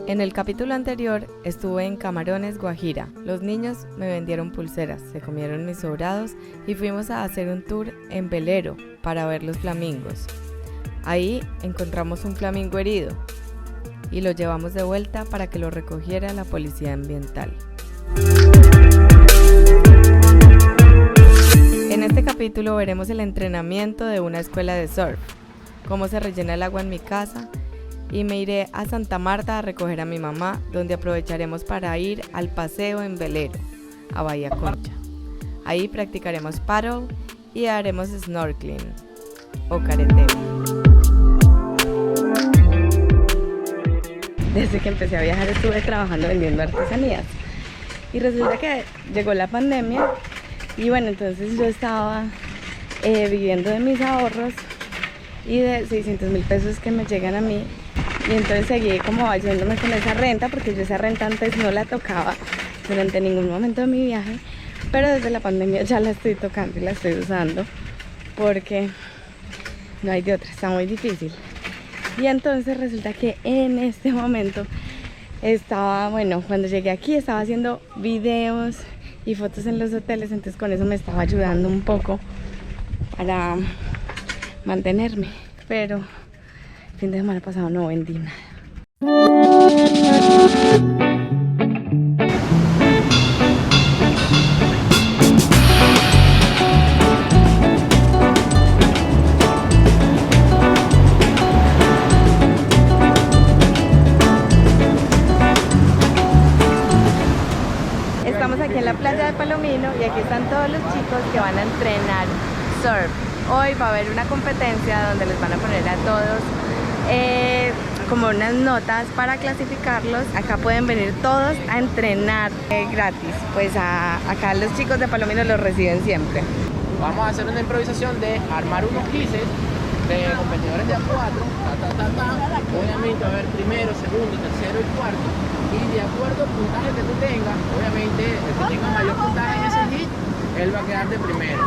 En el capítulo anterior estuve en Camarones, Guajira. Los niños me vendieron pulseras, se comieron mis sobrados y fuimos a hacer un tour en velero para ver los flamingos. Ahí encontramos un flamingo herido y lo llevamos de vuelta para que lo recogiera la policía ambiental. En este capítulo veremos el entrenamiento de una escuela de surf, cómo se rellena el agua en mi casa, y me iré a Santa Marta a recoger a mi mamá, donde aprovecharemos para ir al paseo en velero, a Bahía Concha. Ahí practicaremos paddle y haremos snorkeling o careteo. Desde que empecé a viajar estuve trabajando vendiendo artesanías y resulta que llegó la pandemia y bueno, entonces yo estaba viviendo de mis ahorros y de 600.000 pesos que me llegan a mí. Y entonces seguí como ayudándome con esa renta, porque yo esa renta antes no la tocaba durante ningún momento de mi viaje, pero desde la pandemia ya la estoy tocando y la estoy usando, porque no hay de otra, está muy difícil. Y entonces resulta que en este momento estaba, bueno, cuando llegué aquí estaba haciendo videos y fotos en los hoteles, entonces con eso me estaba ayudando un poco para mantenerme, pero el fin de semana pasado no vendí nada. Estamos aquí en la playa de Palomino y aquí están todos los chicos que van a entrenar surf. Hoy va a haber una competencia donde les van a poner a todos como unas notas para clasificarlos. Acá pueden venir todos a entrenar gratis. Pues acá los chicos de Palomino los reciben siempre. Vamos a hacer una improvisación de armar unos quizzes de competidores de A4. Obviamente va a haber primero, segundo, tercero y cuarto. Y de acuerdo al puntaje que tú tengas, obviamente el que tenga mayor puntaje en ese hit, él va a quedar de primero.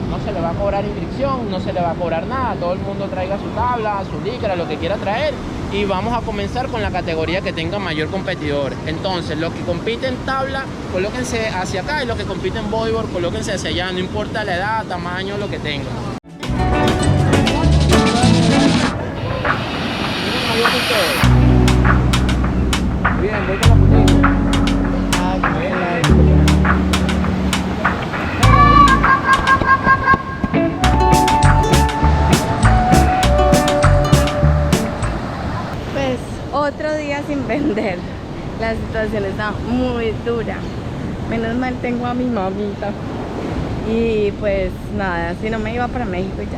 No se le va a cobrar inscripción, no se le va a cobrar nada, todo el mundo traiga su tabla, su licra, lo que quiera traer, y vamos a comenzar con la categoría que tenga mayor competidor. Entonces, los que compiten en tabla, colóquense hacia acá, y los que compiten en bodyboard, colóquense hacia allá, no importa la edad, tamaño, lo que tengan. Bien, voy con la puntita. Otro día sin vender. La situación está muy dura. Menos mal tengo a mi mamita. Y pues nada, si no me iba para México ya.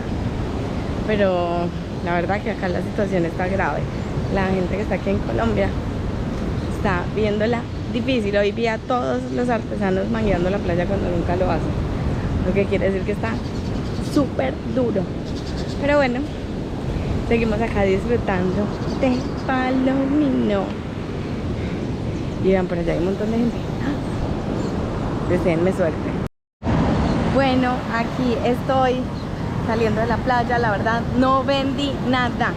Pero la verdad que acá la situación está grave. La gente que está aquí en Colombia está viéndola difícil. Hoy vi a todos los artesanos mangueando la playa cuando nunca lo hacen. Lo que quiere decir que está súper duro. Pero bueno, seguimos acá disfrutando de Palomino. Y vean, por allá hay un montón de gente. Deseenme suerte. Bueno, aquí estoy saliendo de la playa. La verdad, no vendí nada.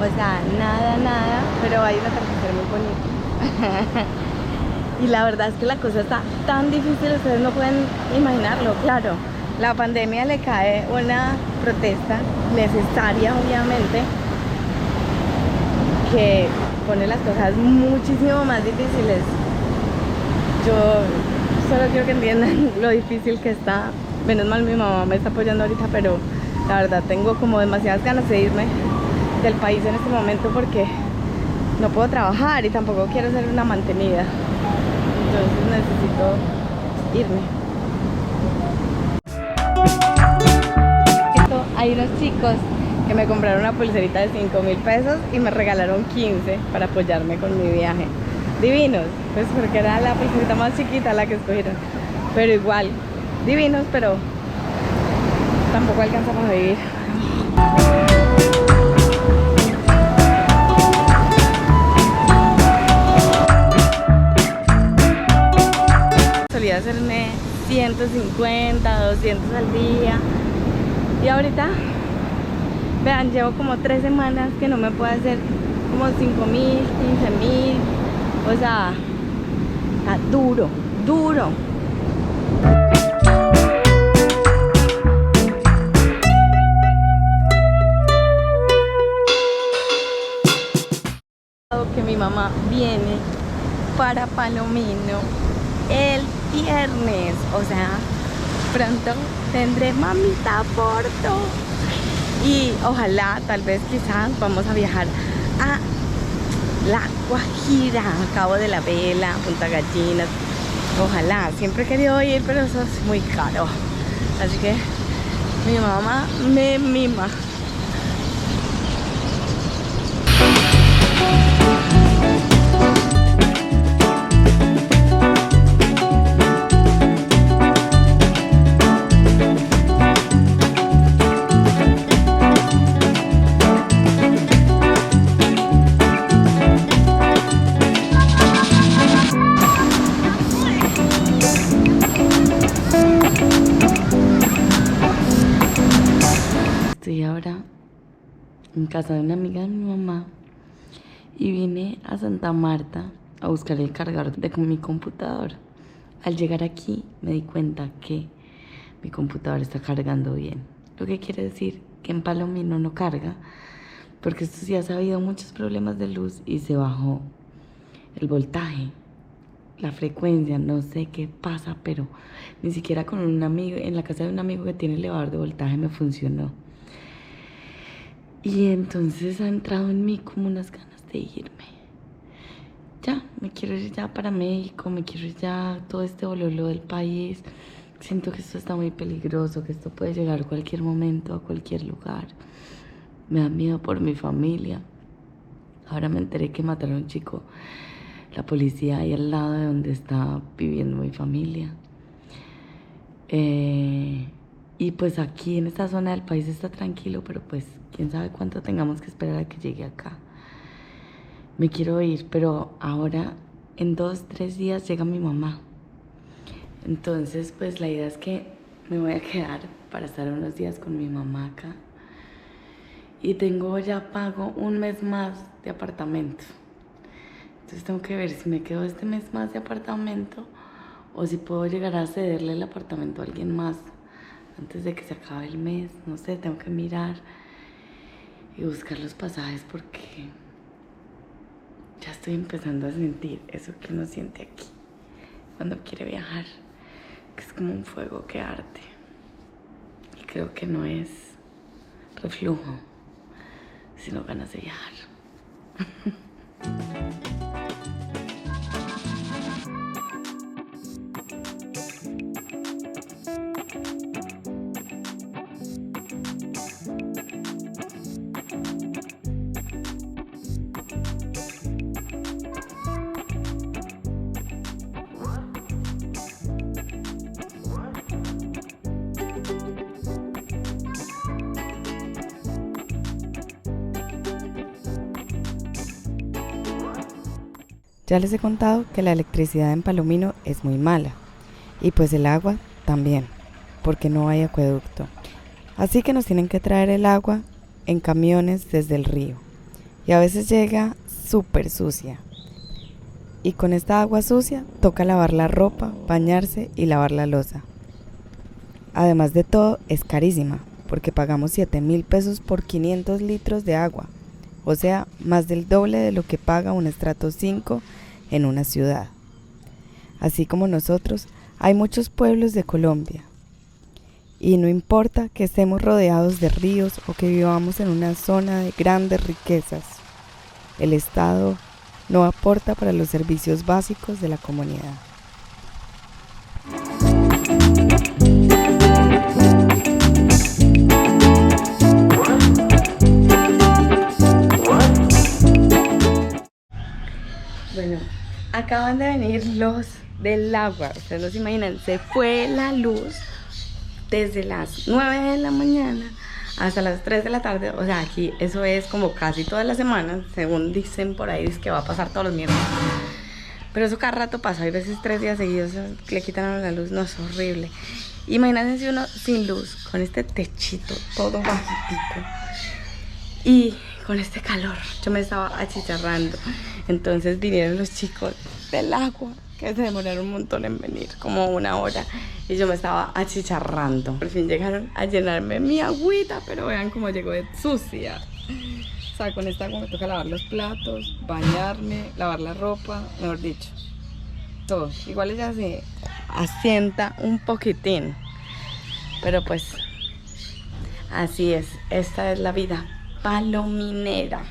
O sea, nada. Pero hay una atardecer muy bonita. Y la verdad es que la cosa está tan difícil, ustedes no pueden imaginarlo. Claro, la pandemia le cae una protesta necesaria, obviamente, que pone las cosas muchísimo más difíciles. Yo solo quiero que entiendan lo difícil que está. Menos mal mi mamá me está apoyando ahorita, pero la verdad tengo como demasiadas ganas de irme del país en este momento porque no puedo trabajar y tampoco quiero ser una mantenida. Entonces necesito irme. Hay unos chicos que me compraron una pulserita de 5.000 pesos y me regalaron 15 para apoyarme con mi viaje. Divinos, pues porque era la pulserita más chiquita la que escogieron, pero igual, divinos, pero tampoco alcanza para vivir. Solía hacerme 150, 200 al día. Y ahorita, vean, llevo como 3 semanas que no me puedo hacer como 5.000, 15.000. O sea, está duro, duro. Que mi mamá viene para Palomino el viernes, o sea, pronto tendré mamita a bordo y ojalá, tal vez, quizás vamos a viajar a La Guajira, a Cabo de la Vela, Punta Gallinas. Ojalá, siempre he querido ir, pero eso es muy caro, así que mi mamá me mima. Estoy ahora en casa de una amiga de mi mamá y vine a Santa Marta a buscar el cargador de mi computador. Al llegar aquí me di cuenta que mi computador está cargando bien, lo que quiere decir que en Palomino no carga, porque estos días ha habido muchos problemas de luz y se bajó el voltaje, la frecuencia, no sé qué pasa, pero ni siquiera con un amigo, en la casa de un amigo que tiene elevador de voltaje, me funcionó. Y entonces ha entrado en mí como unas ganas de irme. Ya, me quiero ir ya para México, me quiero ir ya a todo este bololo del país. Siento que esto está muy peligroso, que esto puede llegar a cualquier momento, a cualquier lugar. Me da miedo por mi familia. Ahora me enteré que mataron a un chico, la policía ahí al lado de donde está viviendo mi familia. Y pues aquí en esta zona del país está tranquilo, pero pues quién sabe cuánto tengamos que esperar a que llegue acá. Me quiero ir, pero ahora en 2-3 días llega mi mamá. Entonces pues la idea es que me voy a quedar para estar unos días con mi mamá acá. Y tengo ya pago un mes más de apartamento. Entonces tengo que ver si me quedo este mes más de apartamento o si puedo llegar a cederle el apartamento a alguien más antes de que se acabe el mes. No sé, tengo que mirar y buscar los pasajes porque ya estoy empezando a sentir eso que uno siente aquí cuando quiere viajar, que es como un fuego que arde. Y creo que no es reflujo, sino ganas de viajar. Ya les he contado que la electricidad en Palomino es muy mala y pues el agua también, porque no hay acueducto. Así que nos tienen que traer el agua en camiones desde el río y a veces llega súper sucia. Y con esta agua sucia toca lavar la ropa, bañarse y lavar la loza. Además de todo es carísima porque pagamos 7.000 pesos por 500 litros de agua. O sea, más del doble de lo que paga un estrato 5 en una ciudad. Así como nosotros, hay muchos pueblos de Colombia. Y no importa que estemos rodeados de ríos o que vivamos en una zona de grandes riquezas, el Estado no aporta para los servicios básicos de la comunidad. Bueno, acaban de venir los del agua. Ustedes no se imaginan, se fue la luz desde las 9 de la mañana hasta las 3 de la tarde. O sea, aquí eso es como casi todas las semanas, según dicen por ahí, es que va a pasar todos los miércoles. Pero eso cada rato pasa, hay veces 3 días seguidos le quitan la luz, no, es horrible. Imagínense uno sin luz, con este techito todo bajitico y con este calor. Yo me estaba achicharrando. Entonces vinieron los chicos del agua, que se demoraron un montón en venir, como 1 hora. Y yo me estaba achicharrando. Por fin llegaron a llenarme mi agüita, pero vean cómo llegó de sucia. O sea, con esta agua me toca lavar los platos, bañarme, lavar la ropa, mejor dicho. Todo. Igual ella se asienta un poquitín. Pero pues, así es. Esta es la vida palominera.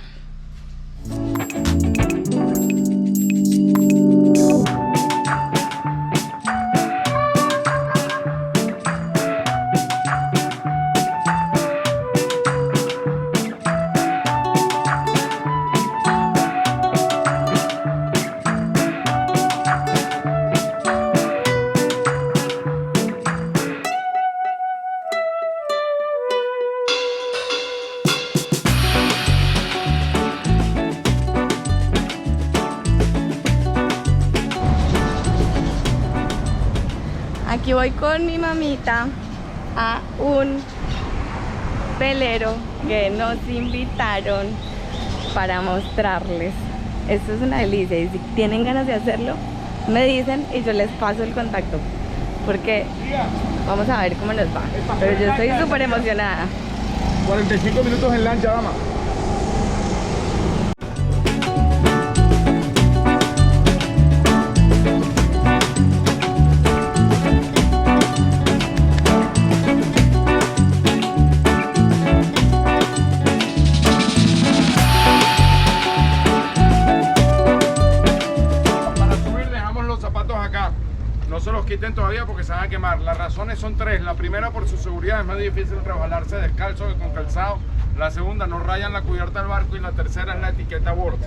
Aquí voy con mi mamita a un velero que nos invitaron para mostrarles. Esto es una delicia y si tienen ganas de hacerlo, me dicen y yo les paso el contacto. Porque vamos a ver cómo nos va. Pero yo estoy súper emocionada. 45 minutos en lancha, dama. No se los quiten todavía porque se van a quemar. Las razones son 3. La primera, por su seguridad, es más difícil resbalarse descalzo que con calzado. La segunda, no rayan la cubierta del barco. Y la tercera es la etiqueta a bordo.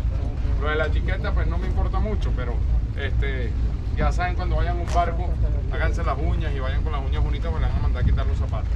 Lo de la etiqueta pues no me importa mucho, pero ya saben, cuando vayan a un barco, háganse las uñas y vayan con las uñas bonitas porque les van a mandar a quitar los zapatos.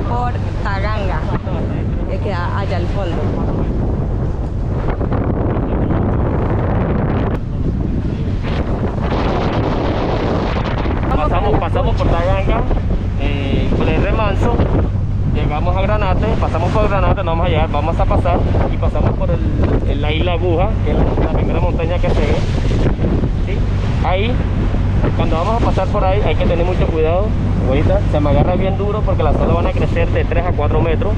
Por Taganga, que queda allá al fondo. Pasamos por Taganga, con el remanso, llegamos a Granate, pasamos por Granate, no vamos a llegar, vamos a pasar y pasamos por la isla Aguja, que es la primera montaña que se ve. ¿Sí? Ahí, cuando vamos a pasar por ahí, hay que tener mucho cuidado. Ahorita se me agarra bien duro porque las olas van a crecer de 3 a 4 metros,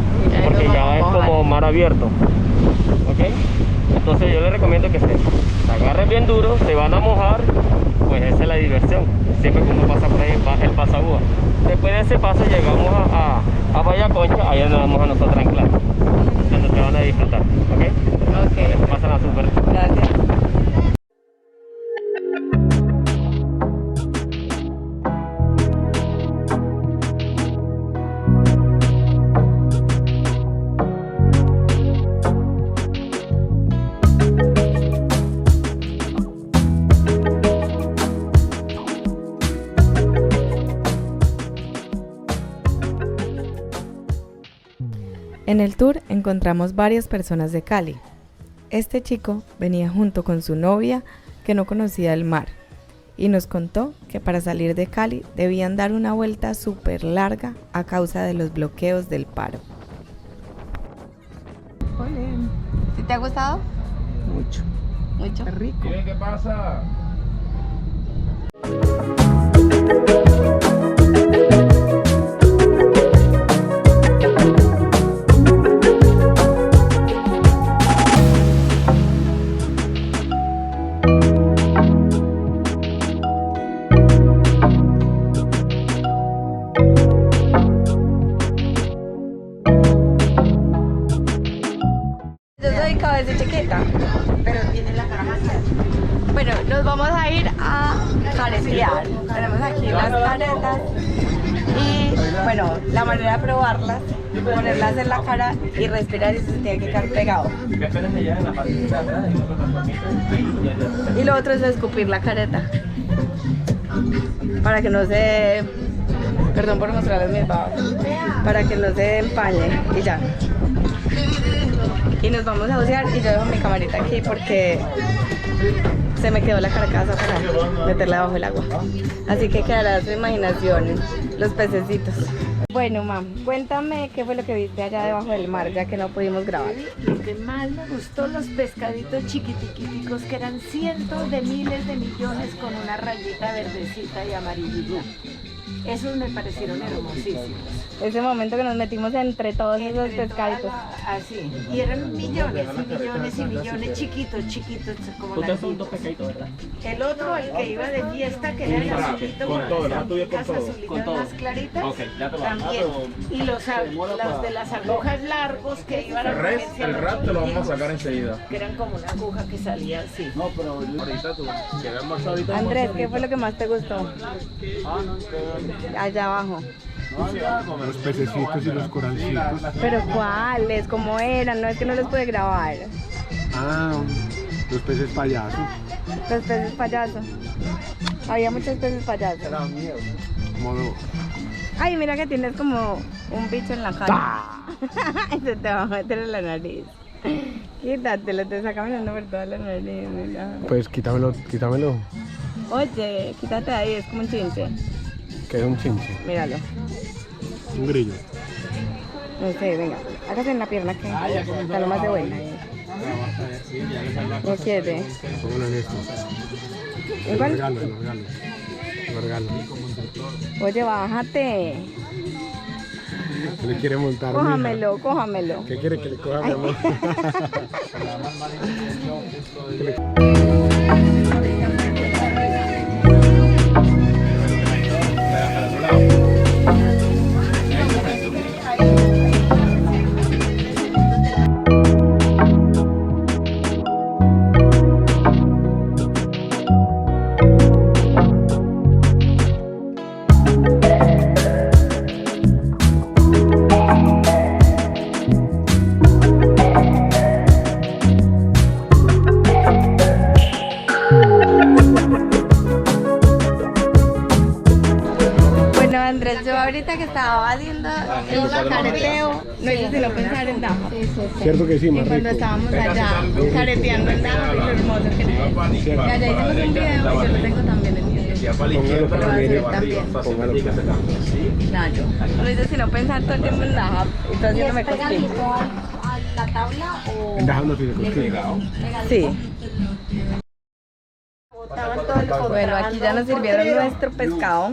porque ya es como mar abierto. ¿Ok? Entonces yo les recomiendo que se agarren bien duro, se van a mojar, pues esa es la diversión. Siempre que uno pasa por ahí, el paso Aguja. Después de ese paso llegamos a Bahía Concha, ahí nos vamos a nosotros anclar, donde se van a disfrutar. ¿Ok? Ok. Pasan a súper. Gracias. En el tour encontramos varias personas de Cali. Este chico venía junto con su novia que no conocía el mar y nos contó que para salir de Cali debían dar una vuelta súper larga a causa de los bloqueos del paro. ¿Sí te ha gustado? Mucho. Mucho. Es rico. Miren qué pasa. Cabeza chiquita, pero tiene la cara más grande. Bueno, nos vamos a ir a caretear. Tenemos aquí las caretas Y bueno, la manera de probarlas, ponerlas en la cara y respirar y se tiene que quedar pegado. Y lo otro es escupir la careta para que no se, perdón por mostrarles mis babas, para que no se empañe y ya. Y nos vamos a bucear y yo dejo mi camarita aquí porque se me quedó la carcasa para meterla debajo del agua. Así que quedará a su imaginación los pececitos. Bueno, mam, cuéntame qué fue lo que viste allá debajo del mar, ya que no pudimos grabar. Lo que más me gustó, los pescaditos chiquitiquiticos, que eran cientos de miles de millones con una rayita verdecita y amarillita. Esos me parecieron hermosísimos. Ese momento que nos metimos entre todos esos pescaditos. Así. Y eran millones y millones y millones, chiquitos, chiquitos, como las son dos pescaditos, ¿verdad? El otro, el que iba de fiesta, que era el azulito, Con todo, ¿verdad? Tú las con todo. azulitas Con todo. más claritas, Ok, ya te lo también. Y los de las agujas largos que iban a comerse a El los rap te lo vamos a chiquiticos, sacar enseguida. que eran como una aguja que salía así. No, pero ahorita tú, que vemos ahorita. Andrés, ¿qué fue lo que más te gustó? Allá abajo. Los pececitos y los coralcitos. ¿Pero cuáles? ¿Cómo eran? No es que no los pude grabar. Ah, los peces payasos. Los peces payasos. Había muchos peces payasos. Modo. Ay, mira que tienes como un bicho en la cara. Se te va a meter en la nariz. Quítatelo, te está caminando por toda la nariz. Mira. Pues quítamelo. Oye, quítate ahí, es como un chinche. Que es un chinche. Míralo. Un grillo. No sé, venga. Hágase en la pierna que está lo más de buena. No quiere. Póngalo en esto. Lo Igual. regalo. Oye, bájate. Le quiere montar. Cójamelo. ¿Qué quiere que le coja, mi amor? Andrés, yo ahorita que estaba haciendo el careteo, no hice sino pensar en Dama. Cierto que sí, Y más cuando rico. estábamos allá careteando en Dama y lo hermoso que era. Y allá hicimos un video y yo lo tengo también en YouTube. Póngalo Lo voy a subir también. Póngalo. Claro. No hice sino pensar todo el tiempo en Dama y todo haciéndome cosquillas. a la tabla o En Dajab no tiene cosquillas. Sí. botaban todo el Bueno, aquí ya nos sirvieron nuestro pescado.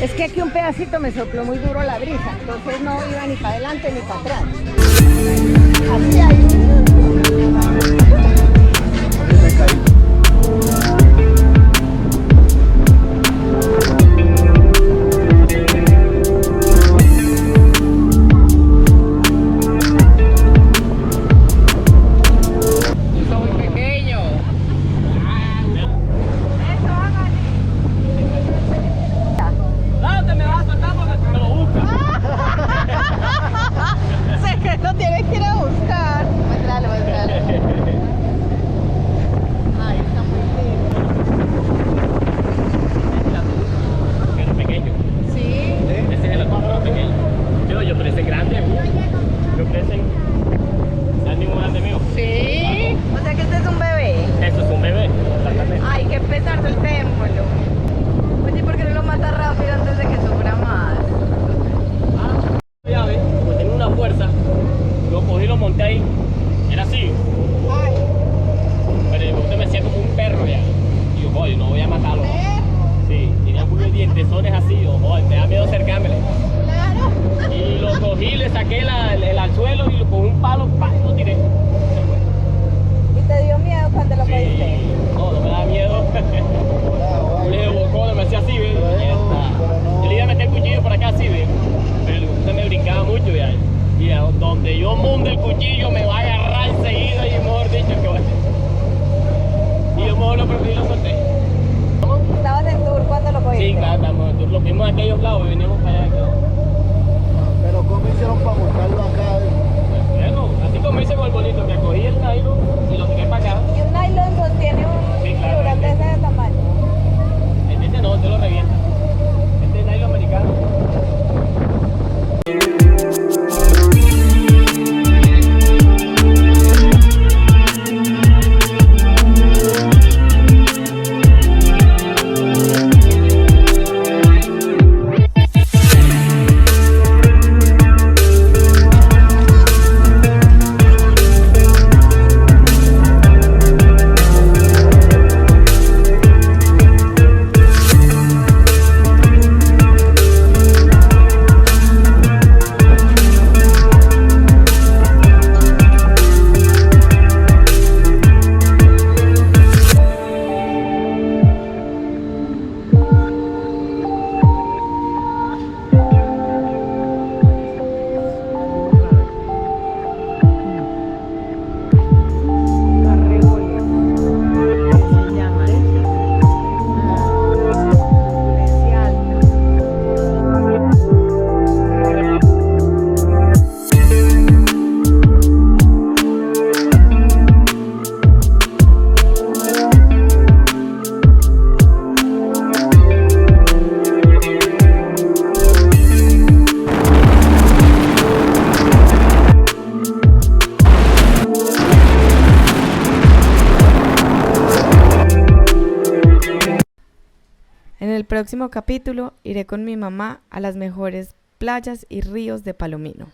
Es que aquí un pedacito me sopló muy duro la brisa, entonces no iba ni para adelante ni para atrás. Así hay. Está muy pequeño. Sé que no tiene que lo monté ahí. Era así. Pero usted me hacía como un perro ya. Y yo, joder, no voy a matarlo. Sí, tenía unos dientesones así, yo, joder, me da miedo acercármele. Claro. Y lo cogí, le saqué el anzuelo y con un palo, ¡pam!, lo tiré. ¿Y te dio miedo cuando lo Sí, cogiste? no me da miedo. Le bocó, me hacía así, ¿ves? Yo le iba a meter el cuchillo por acá así, ¿ves? Pero usted me brincaba mucho ya. Y a donde yo munde el cuchillo me va a agarrar enseguida y mejor dicho que va. Y yo mejor lo preferí y lo solté. ¿Estabas en tour cuando lo cogiste? Sí, claro, estamos en tour. Lo vimos a aquellos lados y veníamos para allá. Pero ¿cómo hicieron para montarlo acá? Bueno, así como hice con el bonito, que cogí el nylon y lo tiré para acá. ¿Y un nylon sostiene un Sí, claro, tiburón de ese tamaño? Este no, este lo revienta. Este es nylon americano. En el próximo capítulo iré con mi mamá a las mejores playas y ríos de Palomino.